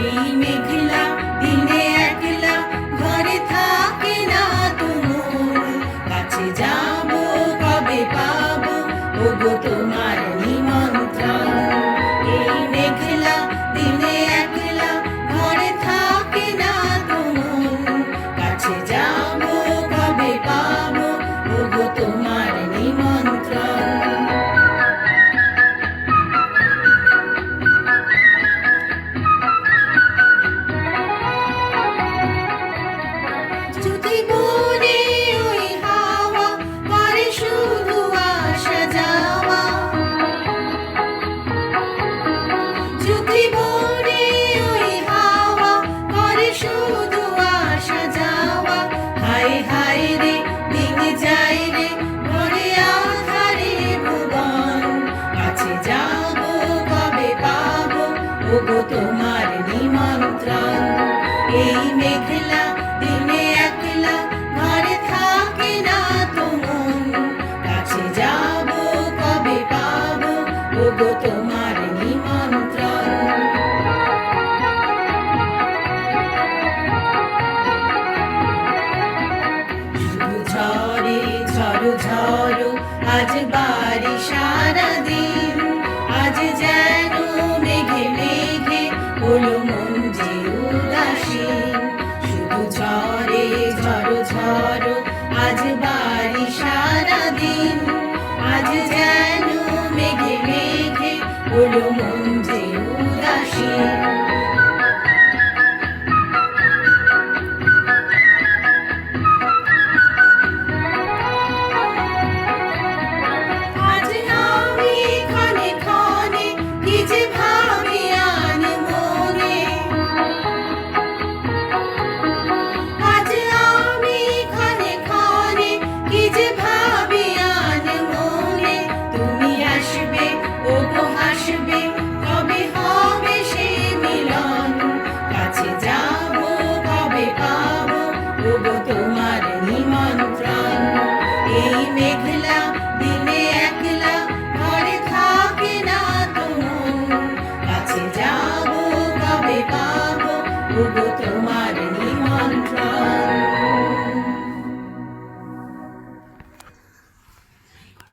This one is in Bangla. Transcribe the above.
এই মেঘলা দিনে একলা ঘরে থাকে না তো মন, কাছে যাব কবে পাবো ওগো তোমার নিমন্ত্রণ। এই মেঘলা দিনে একলা ঘরে থাকে না তো মন, কাছে যাব কবে পাবো ওগো তোমার নিমন্ত্রণ। যদি বনে ওই হাওয়া করে শুধু আসা যাওয়া, যদি বনে ওই হাওয়া করে শুধু আসা যাওয়া, হায় হায় রে ভেঙে যায় রে ঘরে আধারে ভুবন, কাছে যাব কবে পাবো ওগো তোমার নিমন্ত্রণ। এই মেঘলা দিনে একলা ঘরে থাকে না তো মন, কাছে যাব কবে পাবো ওগো তোমার নিমন্ত্রণ। শুধু ঝরে ঝড়ো ঝড়ো আজ বাড়ি সারাদিন, আজ যেন মেঘে মেঘে হলো মন যে উদাসীন। শুধু ঝরে ঝড়ো ঝড়ো